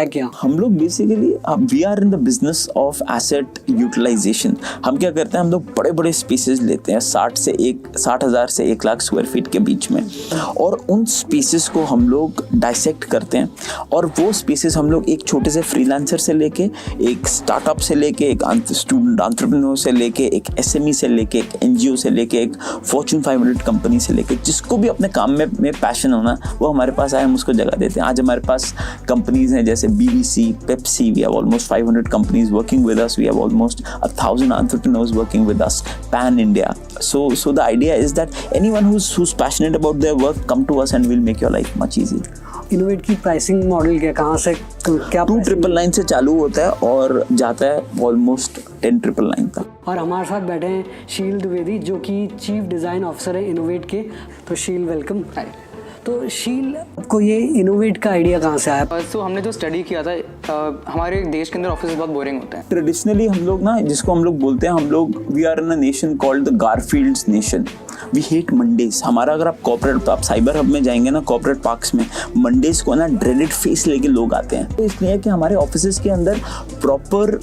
है क्या? हम लोग basically we are in the business of asset utilisation. हम क्या करते हैं, हम लोग बड़े बड़े स्पेसेस लेते हैं 60,000 से 1 लाख स्क्वायर फीट के बीच में, और उन स्पेसेस को हम लोग डाइसेक्ट करते हैं, और वो स्पेसेस हम लोग एक छोटे से फ्रीलांसर से लेके, एक स्टार्टअप से लेके, एक स्टूडेंट एंटरप्रेन्योर से लेके, एक एसएमई से लेके, एक एनजीओ से लेके, एक फॉर्च्यून 500 कंपनी से लेके, जिसको भी अपने काम में पैशन होना वो हमारे पास आए, हम उसको जगह देते हैं। आज हमारे पास कंपनीज हैं जैसे BBC, Pepsi, we have almost 500 companies working with us, we have almost 1,000 entrepreneurs working with us pan India. So the idea is that anyone who's passionate about their work, come to us and we'll make your life much easier. Innovate की pricing model कहाँ से क्या? 2,999 से चालू होता है और जाता है ऑलमोस्ट 10,999 तक। और हमारे साथ बैठे हैं शील द्विवेदी जो कि चीफ डिज़ाइन ऑफिसर है इनोवेट के। तो शील वेलकम। तो शील, आपको ये इनोवेट का आइडिया कहाँ से आया? तो हमने जो स्टडी किया था, हमारे देश के अंदर ऑफिस बहुत बोरिंग होते हैं। ट्रेडिशनली हम लोग ना, जिसको हम लोग बोलते हैं, हम लोग we are in a nation called the Garfield's nation. We hate Mondays. हमारा अगर आप कॉर्पोरेट, तो आप साइबर हब में जाएंगे ना, कॉर्पोरेट पार्क्स में मंडेज को ना ड्रेडेड फेस लेके लोग आते हैं। तो इसलिए कि हमारे ऑफिसेज के अंदर प्रॉपर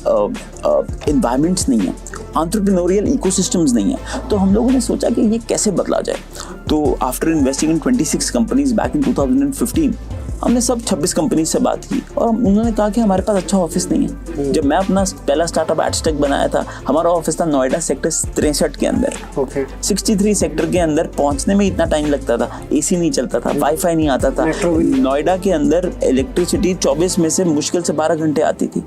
एनवायरनमेंट्स नहीं है, एंटरप्रेन्योरियल इकोसिस्टम्स नहीं है। तो हम लोगों ने सोचा कि ये कैसे बदला जाए। तो after investing in 26 companies back in 2015, हमने सब 26 कंपनी से बात की और उन्होंने कहा कि हमारे पास अच्छा ऑफिस नहीं है। जब मैं अपना पहला स्टार्टअप एडस्टेक बनाया था, हमारा ऑफिस था नोएडा सेक्टर 63 के अंदर। 63 सेक्टर के अंदर पहुंचने में इतना टाइम लगता था, एसी नहीं चलता था, वाईफाई नहीं आता था। नोएडा के अंदर इलेक्ट्रिसिटी 24 में से मुश्किल से 12 घंटे आती थी।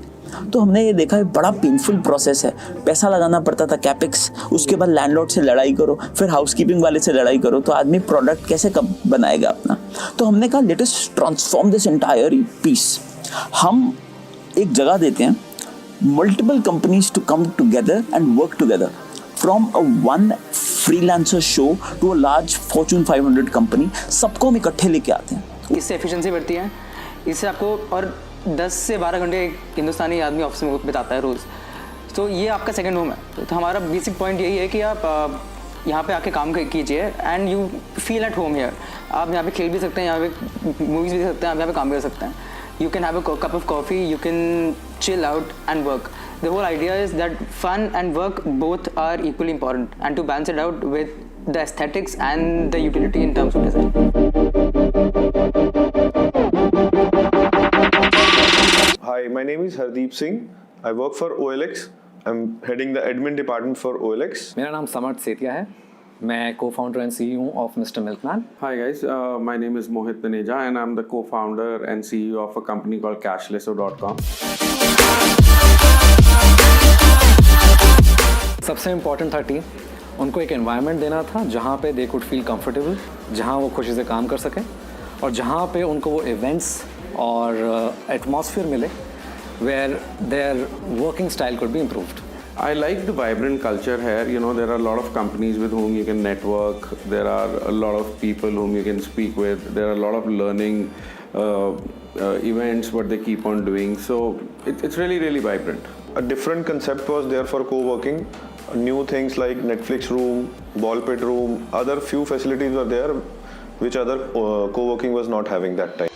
तो हमने ये देखा है बड़ा पेनफुल प्रोसेस है, पैसा लगाना पड़ता था कैपेक्स, उसके बाद लैंडलॉर्ड से लड़ाई करो, फिर हाउसकीपिंग वाले से लड़ाई करो, तो आदमी प्रोडक्ट कैसे कब बनाएगा अपना। तो हमने कहा let us transform this entire piece. हम एक जगह देते हैं multiple companies to come together and work together, from a one freelancer show to a large Fortune 500 company, सबको हम इकट्ठे लेके आते हैं। इससे एफिशिएंसी बढ़ती है, इससे आपको, और 10 से 12 घंटे एक हिंदुस्तानी आदमी ऑफिस में बिताता है रोज़। तो ये आपका सेकंड होम है। तो हमारा बेसिक पॉइंट यही है कि आप यहाँ पे आके काम कीजिए and you feel at home here. आप यहाँ पे खेल भी सकते हैं, यहाँ पे मूवीज़ भी देख सकते हैं, आप यहाँ पे काम भी कर सकते हैं। You can have a cup of coffee, you can chill out and work. The whole idea is that fun and work both are equally important and to balance it out with the aesthetics and the utility in terms of design. Hi, my name is Hardeep Singh. I work for OLX. I'm heading the admin department for OLX. मेरा नाम समर्थ सेतिया है, मैं co-founder and CEO of Mr. Milkman. Hi guys, my name is Mohit Taneja and I'm the co-founder and CEO of a company called Cashless.com. सबसे important था team, उनको एक environment देना था जहाँ पे दे कुड फील कंफर्टेबल, जहाँ वो खुशी से काम कर सकें और जहाँ पे उनको वो इवेंट्स और एटमॉस्फेयर मिले where their working style could be improved. I like the vibrant culture here. You know, there are a lot of companies with whom you can network. There are a lot of people whom you can speak with. There are a lot of learning events what they keep on doing. So it's really, really vibrant. A different concept was there for co-working. New things like Netflix room, ball pit room, other few facilities were there which other co-working was not having that time.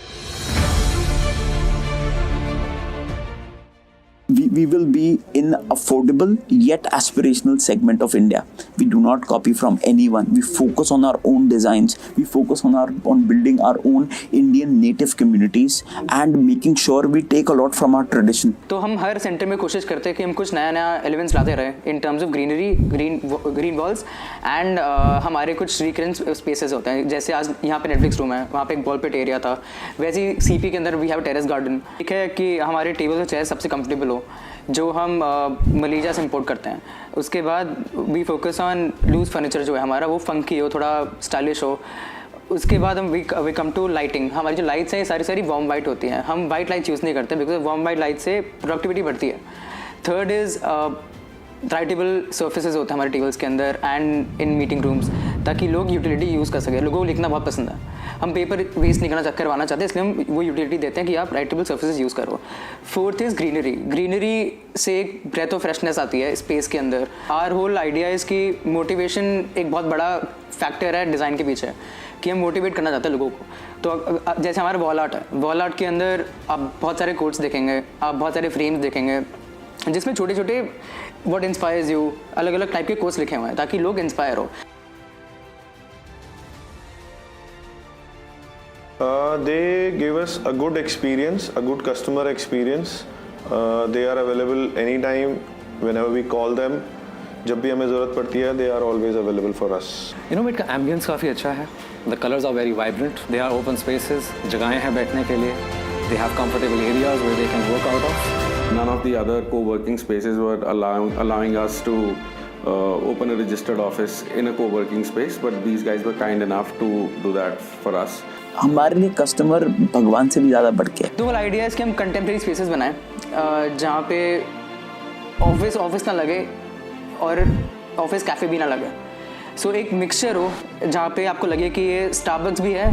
We will be in affordable yet aspirational segment of India. We do not copy from anyone. We focus on our own designs. We focus on building our own Indian native communities and making sure we take a lot from our tradition. तो हम हर centre में कोशिश करते हैं कि हम कुछ नया एलिमेंट्स लाते रहे इन terms of greenery, green walls and हमारे कुछ रिकरेंट स्पेसेस होते हैं। जैसे आज यहाँ पे नेटफ्लिक्स रूम है, वहाँ पे एक बॉल पिट एरिया था। वैसे ही CP के अंदर वी हैव टेरेस गार्डन। ठीक है कि हमारे टेबल और चेयर सबसे कंफर्टेबल हो, जो हम मलेशिया से इंपोर्ट करते हैं। उसके बाद we focus on loose furniture, जो है हमारा वो फंकी हो, थोड़ा स्टाइलिश हो। उसके बाद हम वी कम टू लाइटिंग। हमारी जो लाइट्स हैं सारी वार्म वाइट होती हैं। हम वाइट लाइट यूज़ नहीं करते बिकॉज वार्म वाइट लाइट से प्रोडक्टिविटी बढ़ती है। थर्ड इज़ राइटेबल सर्फेसेज होते हैं हमारे टेबल्स के अंदर एंड इन मीटिंग रूम्स, ताकि लोग यूटिलिटी यूज़ कर सकें। लोगों को लिखना बहुत पसंद है, हम पेपर वेस्ट नहीं करवाना चाहते, इसलिए हम वो यूटिलिटी देते हैं कि आप राइटेबल सर्फेसेज यूज़ करो। Fourth is greenery. ग्रीनरी से एक ब्रेथ ऑफ फ्रेशनेस आती है स्पेस के अंदर। आवर होल आइडिया इज़ कि मोटिवेशन एक बहुत बड़ा फैक्टर है डिज़ाइन के पीछे। कि हम मोटिवेट करना चाहते हैं लोगों को। तो जैसे हमारा वॉल आर्ट है, वॉल आर्ट के अंदर आप बहुत सारे कोट्स देखेंगे, आप बहुत सारे फ्रेम्स देखेंगे जिसमें छोटे छोटे व्हाट इंस्पायर्स यू, अलग अलग टाइप के कोट्स लिखे हुए हैं ताकि लोग इंस्पायर हो। They give us a good experience, a good customer experience. They are available anytime, whenever we call them. जब भी हमें ज़रूरत पड़ती है, they are always available for us. Innovate का एम्बियंस काफ़ी अच्छा है। The colours are very vibrant, they are open spaces, जगहें हैं बैठने के लिए, they have comfortable areas where they can work out of. None of the other co-working spaces were allowing us to open a registered office in a co-working space, but these guys were kind enough to do that for us. हमारे लिए customer भगवान से भी ज़्यादा बढ़ के है। तो वाला आइडिया है कि हम कंटेम्प्रेरी स्पेसेस बनाएं जहाँ पे ऑफिस ना लगे और ऑफिस कैफ़े भी ना लगे। सो एक मिक्सचर हो जहाँ पे आपको लगे कि ये स्टारबक्स भी है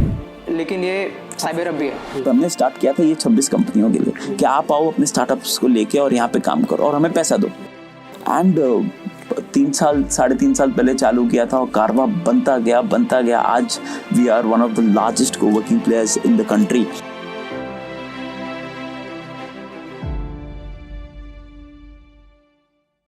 लेकिन ये साइबर हब भी है। तो हमने स्टार्ट किया था ये 26 कंपनियों के लिए कि आप आओ अपने स्टार्टअप्स को लेके और यहाँ पे काम करो और हमें पैसा दो। एंड 3-3.5 साल पहले चालू किया था और कारवा बनता गया। आज we are one of the largest coworking players in the country.